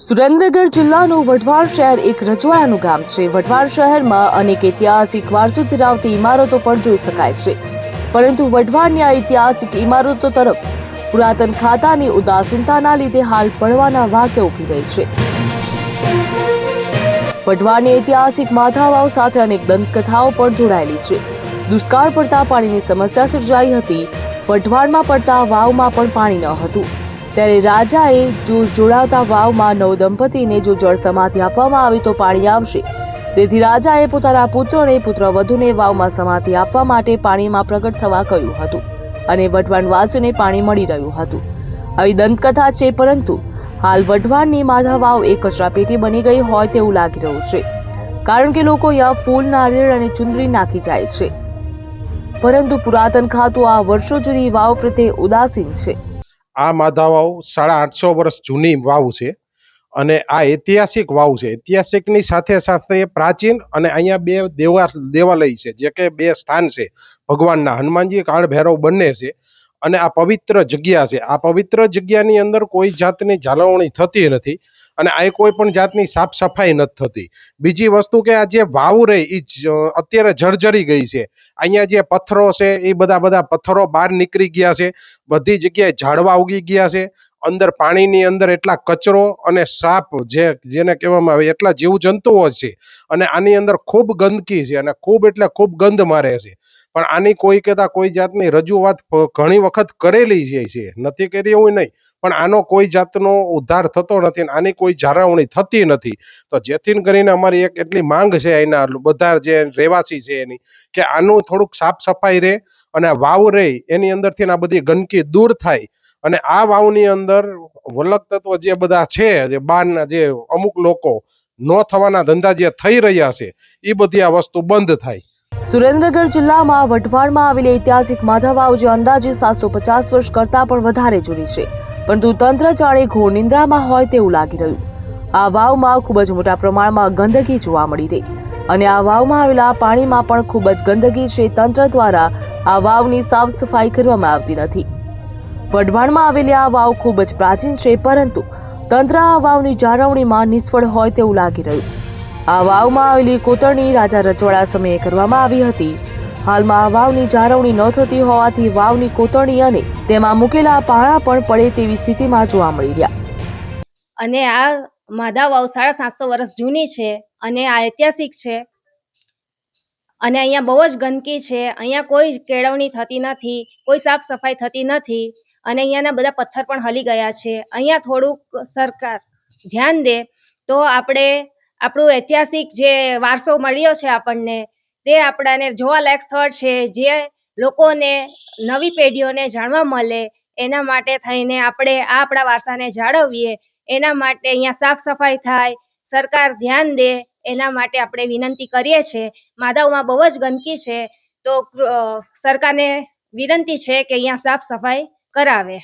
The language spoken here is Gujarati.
સુરેન્દ્રનગર જિલ્લાનું વઢવાણ શહેર એક રજવાડાનું ગામ છે। વઢવાણ શહેરમાં અનેક ઐતિહાસિક વારસો ધરાવતી ઇમારતો પણ જોઈ શકાય છે, પરંતુ વઢવાણની આ ઐતિહાસિક ઇમારતો તરફ પુરાતન ખાતાની ઉદાસીનતાના લીધે હાલ પડવાના વાંકે ઊભી રહી છે। વઢવાણની ઐતિહાસિક માધા વાવ સાથે અનેક દંતકથાઓ પણ જોડાયેલી છે। દુષ્કાળ પડતા પાણીની સમસ્યા સર્જાઈ હતી। વઢવાણમાં પડતા વાવમાં પણ પાણી ન હતું, ત્યારે રાજાએ જોડાવતા વાવમાં નવ દંપતીને જો જળ સમાધિ આપવામાં આવે તો પાણી આવશે, તેથી રાજાએ પોતાના પુત્રોને પુત્રવધૂને વાવમાં સમાધિ આપવા માટે પાણીમાં પ્રગટ થવા કહ્યું હતું અને વઢવાણવાસીઓને પાણી મળી રહ્યું હતું। આવી દંતકથા છે, પરંતુ હાલ વઢવાણની માધા વાવ એક કચરાપેટી બની ગઈ હોય તેવું લાગી રહ્યું છે, કારણ કે લોકો અહીંયા ફૂલ, નારિયેળ અને ચુંદડી નાખી જાય છે, પરંતુ પુરાતન ખાતું આ વર્ષો જૂની વાવ પ્રત્યે ઉદાસીન છે। આ માધા વાવ 850 વર્ષ જૂની વાવ છે અને આ ઐતિહાસિક વાવ છે। ઐતિહાસિકની સાથે સાથે પ્રાચીન અને અહીંયા બે દેવાલય છે, જે કે બે સ્થાન છે ભગવાનના, હનુમાનજી કાળ ભૈરવ બંને છે અને આ પવિત્ર જગ્યા છે। આ પવિત્ર જગ્યાની અંદર કોઈ જાતની જાળવણી થતી નથી અને આ કોઈ પણ જાતની સાફ સફાઈ નથી થતી। બીજી વસ્તુ કે આ જે વાવ રહી એ અત્યારે જર્જરી ગઈ છે। અહીંયા જે પથ્થરો છે એ બધા પથ્થરો બહાર નીકળી ગયા છે, બધી જગ્યાએ ઝાડવા ઉગી ગયા છે, અંદર પાણીની અંદર એટલા કચરો અને સાપ જેને કહેવામાં આવે એટલા જીવજંતુઓ છે અને આની અંદર ખૂબ ગંદકી છે અને ખૂબ એટલે ખૂબ ગંધ મારે છે। પણ આની કોઈ કહેતા કોઈ જાતની રજૂઆત ઘણી વખત કરેલી છે, નથી કરી એવું નહીં, પણ આનો કોઈ જાતનો ઉદ્ધાર થતો નથી અને આની કોઈ જાળવણી થતી નથી। તો જેથી કરીને અમારી એક એટલી માંગ છે એના બધા જે રહેવાસી છે એની, કે આનું થોડુંક સાફ સફાઈ રહે અને આ વાવ રહે એની અંદરથી આ બધી ગંદકી દૂર થાય અને આ વાવની અંદર વલક તત્વ જે બધા છે, જે બહારના જે અમુક લોકો ન થવાના ધંધા જે થઈ રહ્યા છે એ બધી આ વસ્તુ બંધ થાય। સુરેન્દ્રનગર જિલ્લામાં વઢવાણમાં આવેલી ઐતિહાસિક માધા વાવ જે અંદાજે 750 વર્ષ કરતાં પણ વધારે જૂની છે, પરંતુ તંત્ર જાણે ઘોર નિંદ્રામાં હોય તેવું લાગી રહ્યું। આ વાવમાં ખૂબ જ મોટા પ્રમાણમાં ગંદકી જોવા મળી રહી અને આ વાવમાં આવેલા પાણીમાં પણ ખૂબ જ ગંદકી છે। તંત્ર દ્વારા આ વાવની સાફ સફાઈ કરવામાં આવતી નથી। વઢવાણમાં આવેલી આ વાવ ખૂબ જ પ્રાચીન છે, પરંતુ તંત્ર આ વાવની જાળવણીમાં નિષ્ફળ હોય તેવું લાગી રહ્યું। આ વાવમાં આવેલી કોતરણી રાજા રજવાડા સમયે કરવામાં આવી હતી। હાલમાં આ વાવની જાળવણી ન થતી હોવાથી વાવની કોતરણી અને તેમાં મૂકેલા પાણા પણ પડે તેવી સ્થિતિમાં જોવા મળી રહ્યા। અને આ માધા વાવ 750 વર્ષ જૂની છે અને આ ઐતિહાસિક છે અને અહીંયા બહુ જ ગંદકી છે। અહીંયા કોઈ કેળવણી થતી નથી, કોઈ સાફ સફાઈ થતી નથી અને અહીંયાના બધા પથ્થર પણ હલી ગયા છે। અહીંયા થોડુંક સરકાર ધ્યાન દે તો આપણે આપણું ઐતિહાસિક જે વારસો મળ્યો છે આપણને, તે આપણાને જોવાલાયક સ્થળ છે, જે લોકોને નવી પેઢીઓને જાણવા મળે, એના માટે થઈને આપણે આ આપણા વારસાને જાળવીએ, એના માટે અહીંયા સાફ સફાઈ થાય, સરકાર ધ્યાન દે, એના માટે આપણે વિનંતી કરીએ છીએ। માધાવમાં બહુ જ ગંદકી છે, તો સરકારને વિનંતી છે કે અહીંયા સાફ સફાઈ કરાવે।